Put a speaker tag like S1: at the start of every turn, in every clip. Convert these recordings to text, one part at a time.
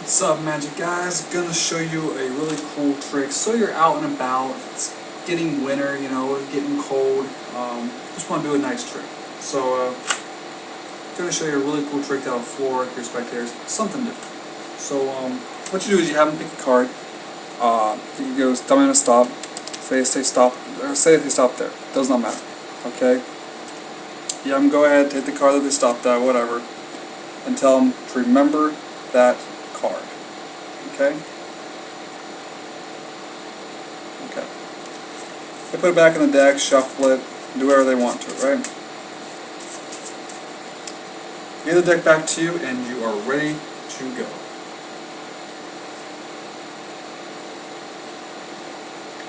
S1: What's up, Magic Guys? Gonna show you a really cool trick. So you're out and about, it's getting winter, you know, getting cold. Just want to do a nice trick. So gonna show you a really cool trick that'll floor your spectators. Something different. So what you do is you have them pick a card. You go tell them to stop. Say stop, or say they stop there. Does not matter. Okay. You have them go ahead, take the card that they stopped at, whatever, and tell them to remember that card. Okay? Okay. They put it back in the deck, shuffle it, do whatever they want to it, right? Give the deck back to you and you are ready to go.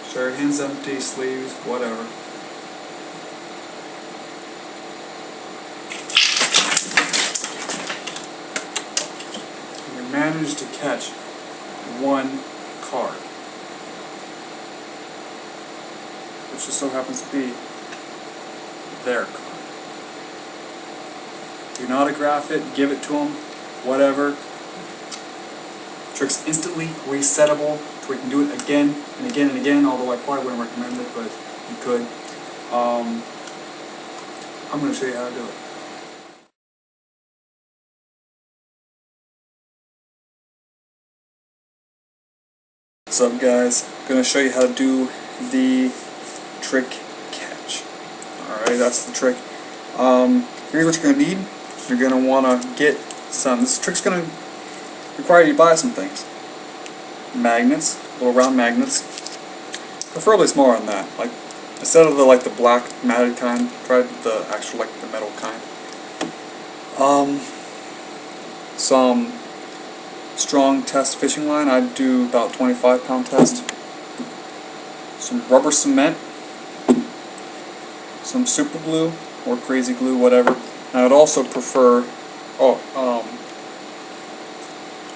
S1: Sure, hands empty, sleeves, whatever. Managed to catch one card, which just so happens to be their card. Do not autograph it, give it to them, whatever. Trick's instantly resettable, so we can do it again and again and again, although I probably wouldn't recommend it, but you could. I'm going to show you how to do it. What's up, guys? I'm going to show you how to do the trick catch. Alright, that's the trick. Here's what you're going to need. You're going to want to get some. This trick's going to require you to buy some things. Magnets, little round magnets. Preferably smaller than that. Like, instead of the black matted kind, try the actual the metal kind. Some strong test fishing line. I'd do about 25-pound test. Some rubber cement, some super glue or crazy glue, whatever. And I'd also prefer,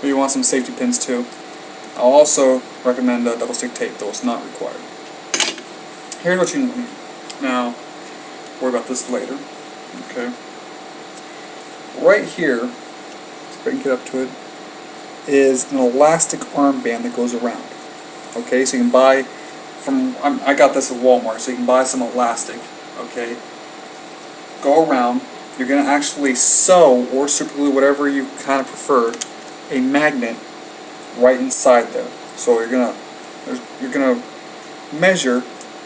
S1: you want some safety pins too. I'll also recommend double stick tape, though it's not required. Here's what you need. Now, worry about this later. Okay. Right here, if I can get up to it, is an elastic armband that goes around. Okay, so you can buy from, I got this at Walmart, so you can buy some elastic. Okay, go around. You're going to actually sew or super glue, whatever you kind of prefer, a magnet right inside there. So you're gonna measure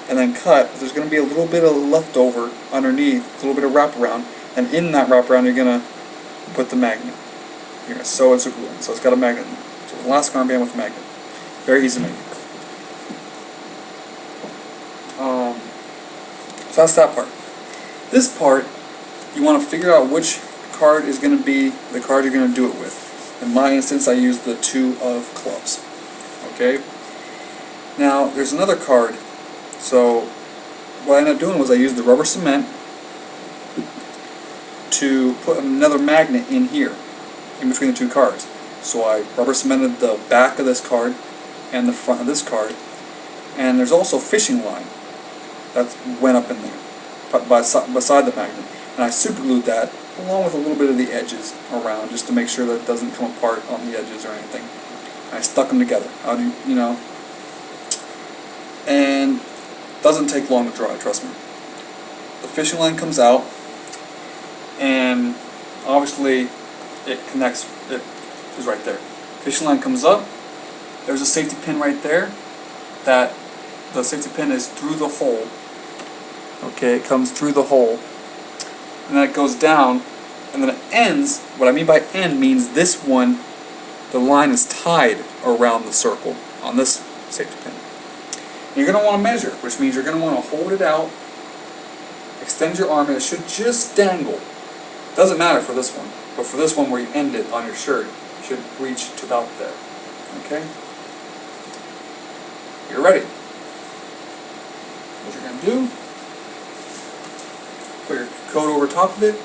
S1: and then cut. There's going to be a little bit of leftover underneath, a little bit of wraparound, and in that wraparound you're going to put the magnet. You're going to sew and super glue it. So it's got a magnet. So the elastic armband with a magnet. Very easy to make. So that's that part. This part, you want to figure out which card is going to be the card you're going to do it with. In my instance, I used the 2 of clubs. Okay? Now, there's another card. So, what I ended up doing was I used the rubber cement to put another magnet in here, in between the 2 cards. So I rubber cemented the back of this card and the front of this card. And there's also fishing line that went up in there, beside the magnet. And I super glued that, along with a little bit of the edges around, just to make sure that it doesn't come apart on the edges or anything. And I stuck them together. And it doesn't take long to dry, trust me. The fishing line comes out, and obviously it connects, it is right there. Fishing line comes up, there's a safety pin right there, that the safety pin is through the hole. Okay, it comes through the hole. And then it goes down, and then it ends. What I mean by end means this one, the line is tied around the circle on this safety pin. And you're going to want to measure, which means you're going to want to hold it out, extend your arm, and it should just dangle. Doesn't matter for this one, but for this one where you end it on your shirt, it should reach to about there. Okay? You're ready. What you're going to do, put your coat over top of it.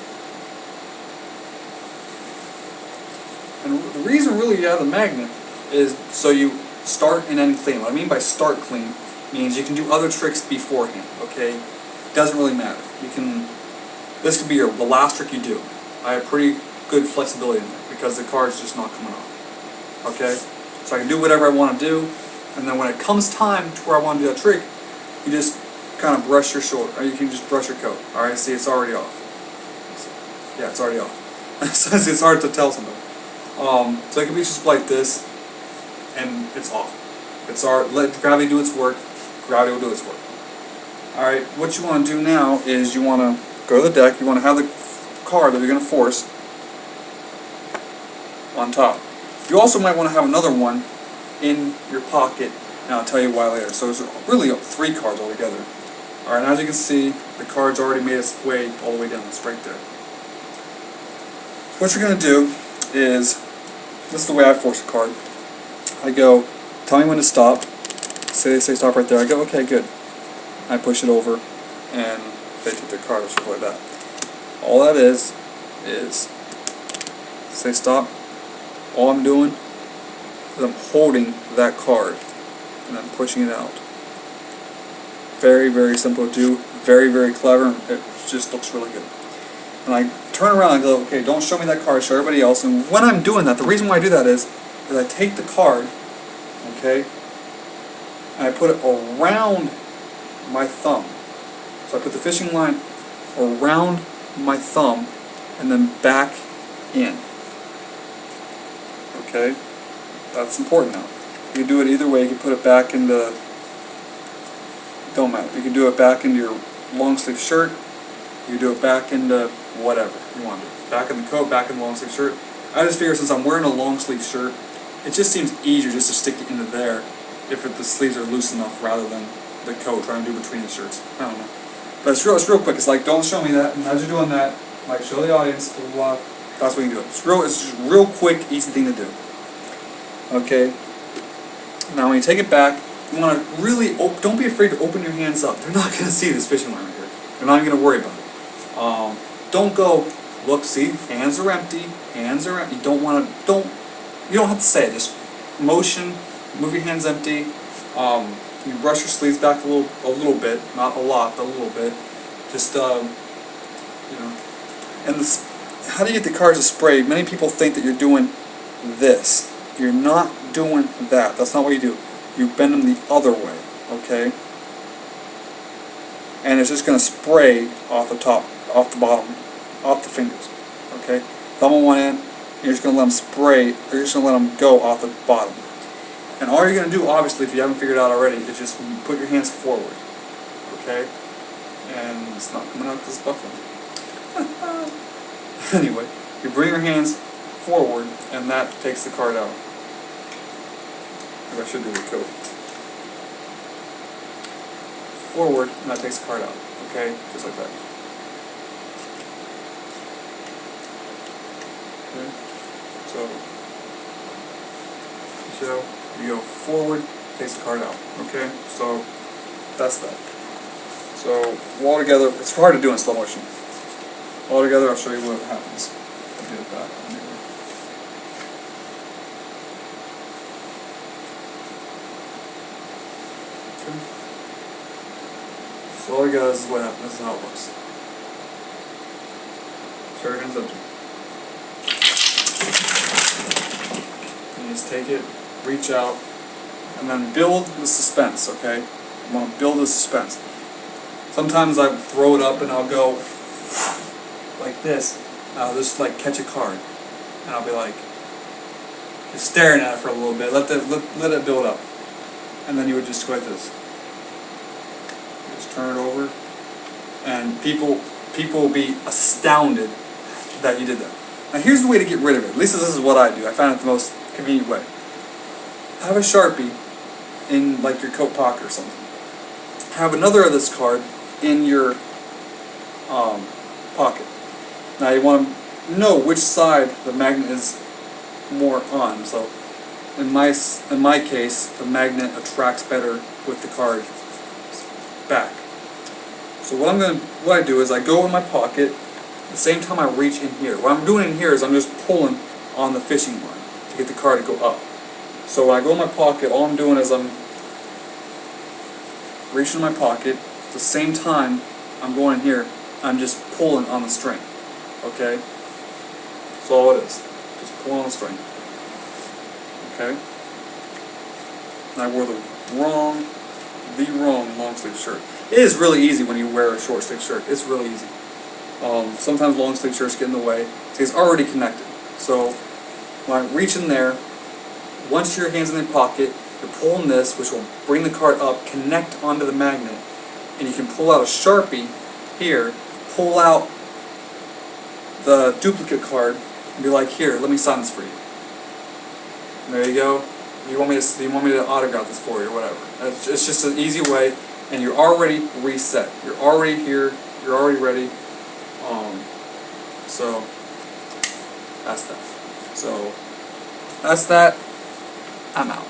S1: And the reason really you have the magnet is so you start and end clean. What I mean by start clean means you can do other tricks beforehand, okay? Doesn't really matter. This could be the last trick you do. I have pretty good flexibility in there because the card's just not coming off. Okay? So I can do whatever I want to do, and then when it comes time to where I want to do that trick, you just kind of brush your shoulder, or you can just brush your coat. Alright, see, it's already off. Yeah, it's already off. So it's hard to tell something. So it can be just like this, and it's off. It's let gravity do its work. Gravity will do its work. Alright, what you want to do now is you want to go to the deck. You want to have the card that you're going to force on top. You also might want to have another one in your pocket, and I'll tell you why later. So there's really 3 cards altogether. Alright, and as you can see, the card's already made its way all the way down. It's right there. What you're going to do is, this is the way I force a card. I go, tell me when to stop. Say they say stop right there. I go, okay, good. I push it over, and they take their card or something like that. All that is say stop. All I'm doing is I'm holding that card, and I'm pushing it out. Very, very simple to do. Very, very clever. It just looks really good. And I turn around and go, okay, don't show me that card, show everybody else. And when I'm doing that, the reason why I do that is I take the card, okay, and I put it around my thumb. So I put the fishing line around my thumb and then back in. Okay? That's important now. You can do it either way. You can put it back into, don't matter. You can do it back into your long sleeve shirt. You can do it back into whatever you want to do. Back in the coat, back in the long sleeve shirt. I just figure since I'm wearing a long sleeve shirt, it just seems easier just to stick it into there if the sleeves are loose enough rather than the coat trying to do between the shirts. I don't know. But it's real quick. It's like, don't show me that. And as you're doing that, like, show the audience, blah, blah, blah. That's what you can do. It's just real quick, easy thing to do. Okay? Now when you take it back, you want to really, don't be afraid to open your hands up. They're not going to see this fishing line right here. They're not even going to worry about it. Don't go, look, see, hands are empty, You don't want to, you don't have to say it. Just motion, move your hands empty. You brush your sleeves back a little bit, not a lot, but a little bit. Just, you know. And this, how do you get the cards to spray? Many people think that you're doing this. You're not doing that. That's not what you do. You bend them the other way, okay? And it's just going to spray off the top, off the bottom, off the fingers, okay? Thumb on one end, you're just going to let them spray, or you're just going to let them go off the bottom. And all you're going to do, obviously, if you haven't figured it out already, is just put your hands forward, okay? And it's not coming out because it's buckling. Anyway, you bring your hands forward, and that takes the card out. Maybe I should do the coat. Forward, and that takes the card out. Okay? Just like that. Okay? So, you go forward, takes the card out. Okay? So, that's that. So, all together, it's hard to do in slow motion. All together, I'll show you what happens. I'll do it back. So all you got is what happens. This is how it looks. Show your hands empty. And you just take it, reach out, and then build the suspense, okay? You want to build the suspense. Sometimes I throw it up and I'll go like this. And I'll just like catch a card. And I'll be like, just staring at it for a little bit. Let it build up. And then you would just go like this. Just turn it over, and people will be astounded that you did that. Now here's the way to get rid of it. At least this is what I do. I found it the most convenient way. Have a Sharpie in like your coat pocket or something. Have another of this card in your pocket. Now you want to know which side the magnet is more on. So in my case, the magnet attracts better with the card back. So what I do is I go in my pocket, at the same time I reach in here. What I'm doing in here is I'm just pulling on the fishing line to get the card to go up. So when I go in my pocket, all I'm doing is I'm reaching in my pocket, at the same time I'm going in here, I'm just pulling on the string. Okay? That's all it is. Just pull on the string. Okay? And I wore the wrong long sleeve shirt. It is really easy when you wear a short sleeve shirt. It's really easy. Sometimes long sleeve shirts get in the way. See, it's already connected. So when I reach in there, once your hand's in the pocket, you're pulling this, which will bring the card up, connect onto the magnet, and you can pull out a Sharpie here, pull out the duplicate card, and be like, here, let me sign this for you. And there you go. You want me to autograph this for you or whatever. It's just an easy way, and you're already reset. You're already here. You're already ready. So that's that. So that's that. I'm out.